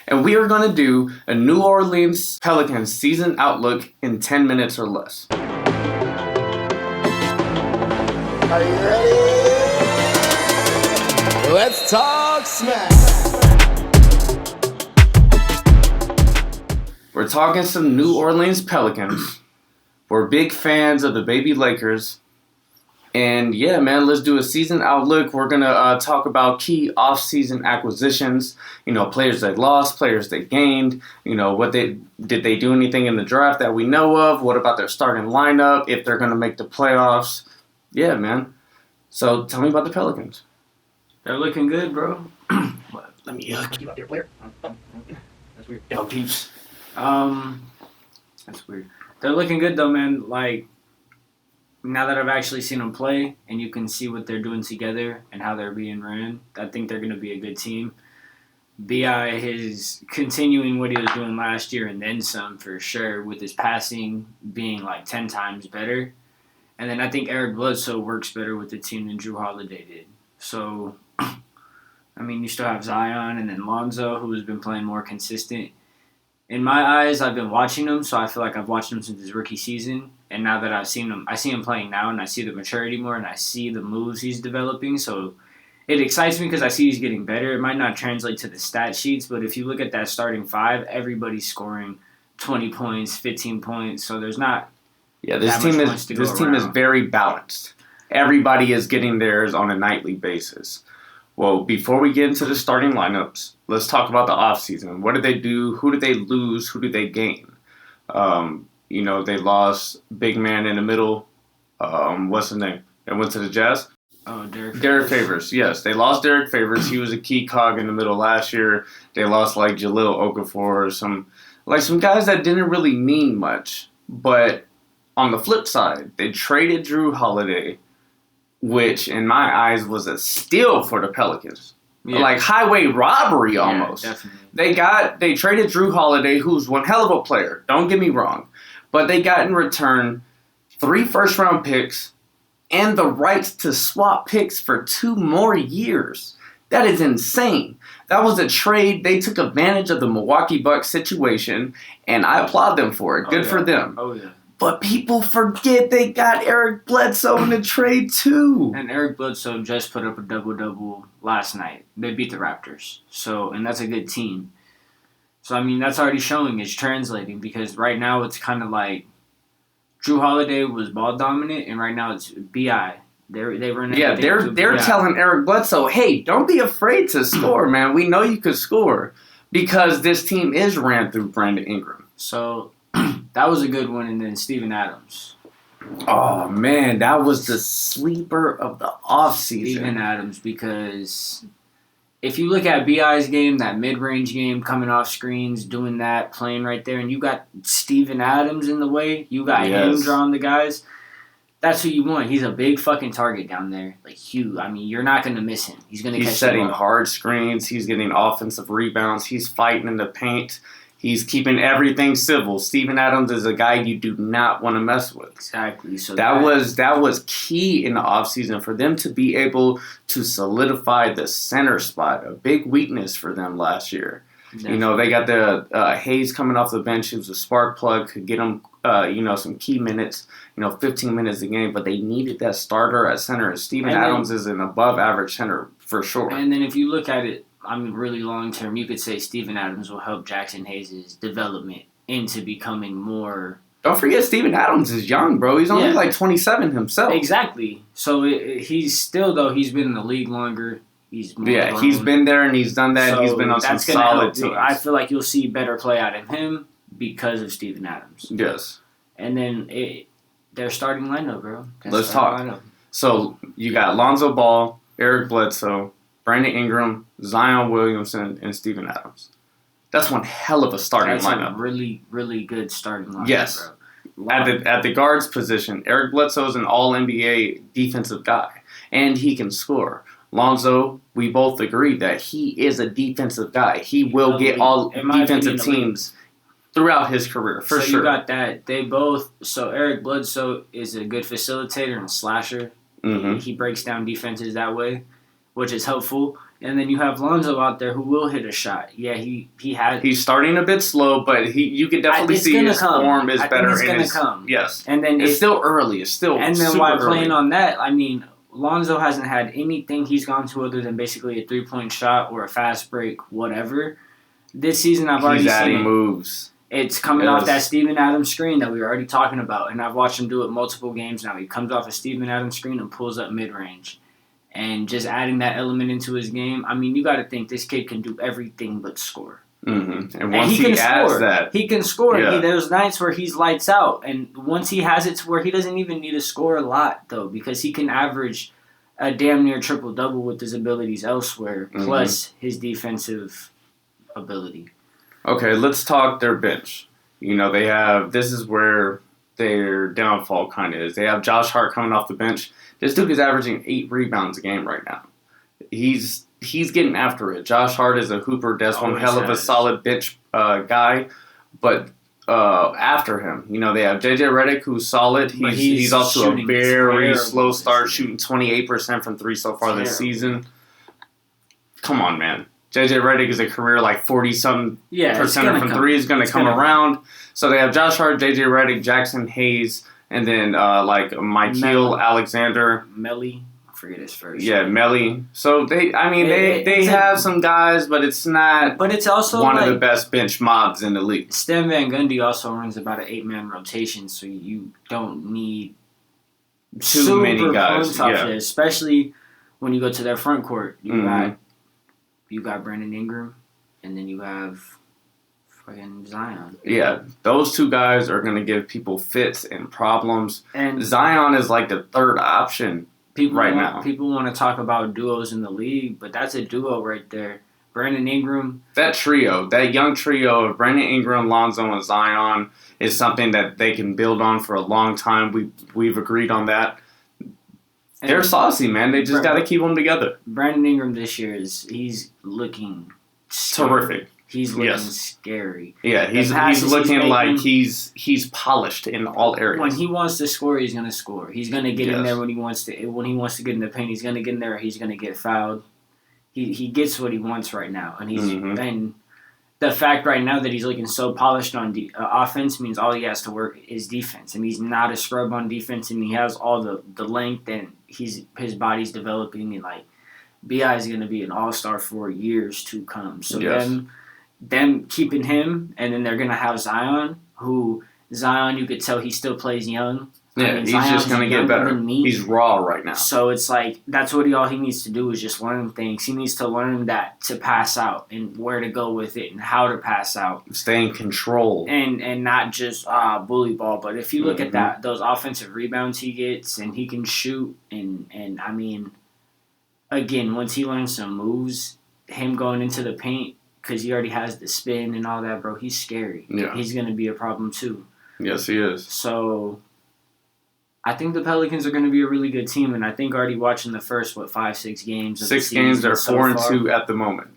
and we are going to do a New Orleans Pelicans season outlook in 10 minutes or less. Are you ready? Let's talk smack. We're talking some New Orleans Pelicans. We're big fans of the baby Lakers. And yeah, man, let's do a season outlook. We're going to talk about key off-season acquisitions, players they lost, players they gained, did they do anything in the draft that we know of? What about their starting lineup, if they're going to make the playoffs? Yeah, man. So tell me about the Pelicans. They're looking good, bro. Let me keep you up there, player. That's weird. Yo, peeps. That's weird. They're looking good, though, man. Like, now that I've actually seen them play and you can see what they're doing together and how they're being ran, I think they're going to be a good team. B.I. is continuing what he was doing last year and then some for sure, with his passing being like 10 times better. And then I think Eric Bledsoe works better with the team than Drew Holiday did. So, I mean, you still have Zion and then Lonzo, who has been playing more consistent. In my eyes, I've been watching him, so I feel like I've watched him since his rookie season. And now that I've seen him, I see him playing now, and I see the maturity more, and I see the moves he's developing. So it excites me because I see he's getting better. It might not translate to the stat sheets, but if you look at that starting five, everybody's scoring 20 points, 15 points. So there's not this team is very balanced. Everybody is getting theirs on a nightly basis. Well, before we get into the starting lineups, let's talk about the offseason. What did they do? Who did they lose? Who did they gain? They lost big man in the middle. What's his name? They went to the Jazz. Oh, Derek Favors. Yes, they lost Derek Favors. He was a key cog in the middle last year. They lost like Jahlil Okafor, some guys that didn't really mean much. But on the flip side, they traded Drew Holiday, which in my eyes was a steal for the Pelicans. Yeah. Like highway robbery almost. Yeah, definitely. They traded Drew Holiday, who's one hell of a player. Don't get me wrong. But they got in return 3 first-round picks and the rights to swap picks for 2 more years. That is insane. That was a trade. They took advantage of the Milwaukee Bucks situation, and I applaud them for it. Good for them. Oh, yeah. But people forget they got Eric Bledsoe in the trade, too. And Eric Bledsoe just put up a double-double last night. They beat the Raptors. And that's a good team. So, I mean, that's already showing it's translating, because right now it's kind of like Drew Holiday was ball dominant, and right now it's B.I. They're telling Eric Bledsoe, hey, don't be afraid to score, man. We know you could score, because this team is ran through Brandon Ingram. So that was a good one, and then Steven Adams. Oh, man, that was the sleeper of the offseason. Steven Adams, because if you look at B.I.'s game, that mid-range game, coming off screens, doing that, playing right there, and you got Steven Adams in the way, you got him drawing the guys, that's who you want. He's a big fucking target down there. Like, Hugh, I mean, you're not going to miss him. He's setting hard screens. He's getting offensive rebounds. He's fighting in the paint. He's keeping everything civil. Steven Adams is a guy you do not want to mess with. Exactly. So that was key in the offseason for them to be able to solidify the center spot, a big weakness for them last year. Definitely. They got the Hayes coming off the bench, who's a spark plug, could get them, some key minutes, 15 minutes a game, but they needed that starter at center. Steven Adams is an above-average center for sure. And then if you look at it, really long-term, you could say Steven Adams will help Jackson Hayes' development into becoming more. Don't forget, Steven Adams is young, bro. He's only like 27 himself. Exactly. So he's still, though, he's been in the league longer. He's been there and he's done that. So he's been on some solid teams. I feel like you'll see better play out of him because of Steven Adams. Yes. And then their starting lineup, bro. Let's talk. So you got Lonzo Ball, Eric Bledsoe, Brandon Ingram, Zion Williamson, and Steven Adams. That's one hell of a starting lineup. A really, really good starting lineup, yes. Bro. At the guards position, Eric Bledsoe is an all-NBA defensive guy, and he can score. Lonzo, we both agree that he is a defensive guy. He will get all defensive teams throughout his career, for sure. So you got that. So Eric Bledsoe is a good facilitator and slasher. Mm-hmm. He breaks down defenses that way, which is helpful. And then you have Lonzo out there who will hit a shot. Yeah, he had. He's starting a bit slow, but you can definitely see his form is better. It's going to come. Yes. And then it's still early. It's still and then super while early. playing on that, I mean, Lonzo hasn't had anything he's gone to other than basically a 3-point shot or a fast break, whatever. This season, I've already seen moves. It's coming off that Steven Adams screen that we were already talking about, and I've watched him do it multiple games now. He comes off a Steven Adams screen and pulls up mid-range. And just adding that element into his game, I mean, you got to think this kid can do everything but score. Mm-hmm. And once he adds that, he can score. Yeah. There's nights where he's lights out, and once he has it to where he doesn't even need to score a lot, though, because he can average a damn near triple-double with his abilities elsewhere, plus his defensive ability. Okay, let's talk their bench. They have, this is where their downfall kind of is. They have Josh Hart coming off the bench. This dude is averaging 8 rebounds a game right now. He's getting after it. Josh Hart is a hooper. That's one hell of a solid bench guy. But after him, they have JJ Redick, who's solid. He's also a very slow start, shooting 28% from 3 so far this season. Come on, man. JJ Redick is a career like 40-something percent from 3 is going to come around. So they have Josh Hart, JJ Redick, Jackson Hayes, and then Michael Alexander. Melly. I forget his first. Yeah, Melly. So they have some guys, but it's not. But it's also one of the best bench mobs in the league. Stan Van Gundy also runs about an 8-man rotation, so you don't need too many guys, there, especially when you go to their front court. You got Brandon Ingram, and then you have fucking Zion. Yeah, those two guys are going to give people fits and problems. And Zion is like the third option now. People want to talk about duos in the league, but that's a duo right there. Brandon Ingram. That young trio of Brandon Ingram, Lonzo, and Zion is something that they can build on for a long time. We've agreed on that. They're saucy, man. They just got to keep them together. Brandon Ingram this year he's looking terrific. He's looking scary. Yeah, he's looking like he's polished in all areas. When he wants to score, he's gonna score. He's gonna get in there when he wants to. When he wants to get in the paint, he's gonna get in there. He's gonna get fouled. He gets what he wants right now, and and the fact right now that he's looking so polished on offense means all he has to work is defense, and he's not a scrub on defense, and he has all the length, and his body's developing, and like BI is going to be an all-star for years to come. So them keeping him, and then they're going to have Zion, you could tell he still plays young. Yeah, he's just going to get better. He's raw right now. So it's like, that's all he needs to do is just learn things. He needs to learn that to pass out and where to go with it and how to pass out. Stay in control. And not just bully ball. But if you look at those offensive rebounds he gets and he can shoot and I mean, again, once he learns some moves, him going into the paint, because he already has the spin and all that, bro, he's scary. Yeah. He's going to be a problem too. Yes, he is. So I think the Pelicans are going to be a really good team, and I think already watching the first, 5-6 games of 6 games are 4-2 at the moment.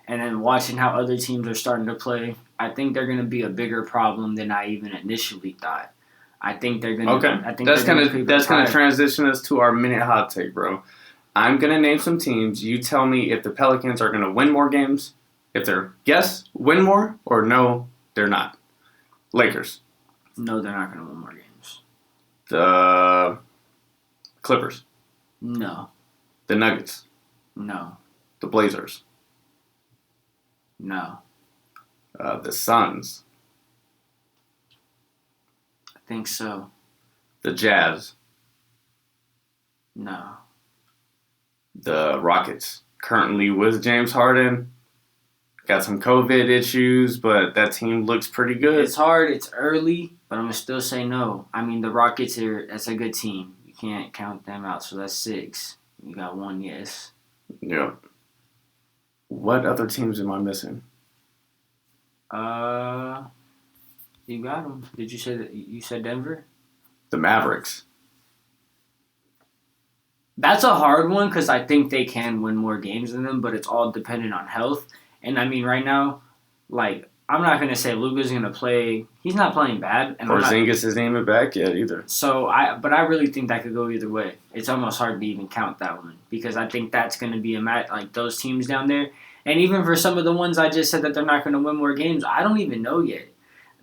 And then watching how other teams are starting to play, I think they're going to be a bigger problem than I even initially thought. I think they're going to. Okay, that's going to transition us to our minute hot take, bro. I'm going to name some teams. You tell me if the Pelicans are going to win more games, if they're yes, win more, or no, they're not. Lakers. No, they're not going to win more games. The Clippers. No. The Nuggets. No. The Blazers. No. The Suns. I think so. The Jazz. No. The Rockets. Currently with James Harden. Got some COVID issues, but that team looks pretty good. It's hard. It's early, but I'm going to still say no. I mean, the Rockets that's a good team. You can't count them out, so that's 6. You got 1 yes. Yep. What other teams am I missing? You got them. Did you say that? You said Denver? The Mavericks. That's a hard one because I think they can win more games than them, but it's all dependent on health. And I mean, right now, like I'm not gonna say Luka's gonna play. He's not playing bad, and Porzingis isn't even back yet either. So I really think that could go either way. It's almost hard to even count that one because I think that's gonna be a match like those teams down there, and even for some of the ones I just said that they're not gonna win more games, I don't even know yet.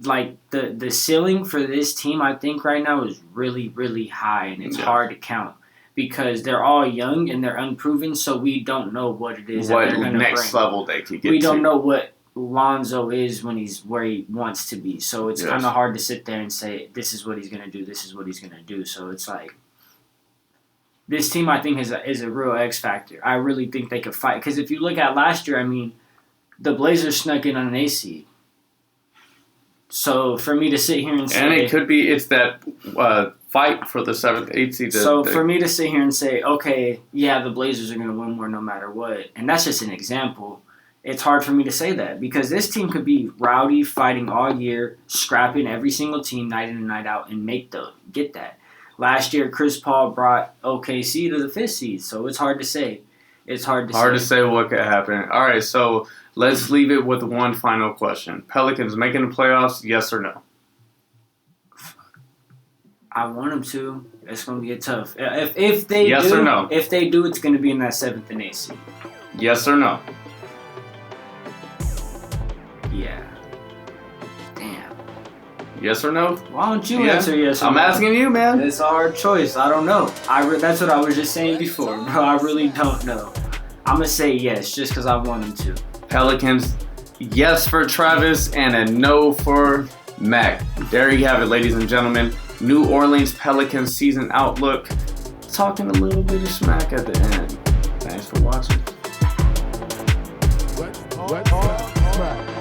Like the ceiling for this team, I think right now is really really high, and it's hard to count. Because they're all young and they're unproven, so we don't know what it is. What that they're next bring. level they could get to. We don't know what Lonzo is when he's where he wants to be. So it's kind of hard to sit there and say, this is what he's going to do, this is what he's going to do. So it's like, this team I think is a real X factor. I really think they could fight. Because if you look at last year, I mean, the Blazers snuck in on an A seed. So for me to sit here and say... And it could be, it's that fight for the 7th, 8th seed. So for me to sit here and say, okay, yeah, the Blazers are going to win more no matter what, and that's just an example, it's hard for me to say that because this team could be rowdy, fighting all year, scrapping every single team night in and night out and get that. Last year, Chris Paul brought OKC to the 5th seed, so it's hard to say. It's hard to say what could happen. All right, so let's leave it with one final question. Pelicans making the playoffs, yes or no? I want them to. It's going to be a tough. If they yes do, or no? If they do, it's going to be in that 7th and 8th seed. Yes or no? Yeah. Damn. Yes or no? Why don't you answer yes or I'm no? asking you, man. It's a hard choice. I don't know. That's what I was just saying before, bro. I really don't know. I'm going to say yes just because I want them to. Pelicans, yes for Travis and a no for Mac. There you have it, ladies and gentlemen. New Orleans Pelicans season outlook. Talking a little bit of smack at the end. Thanks for watching. Let's talk smack.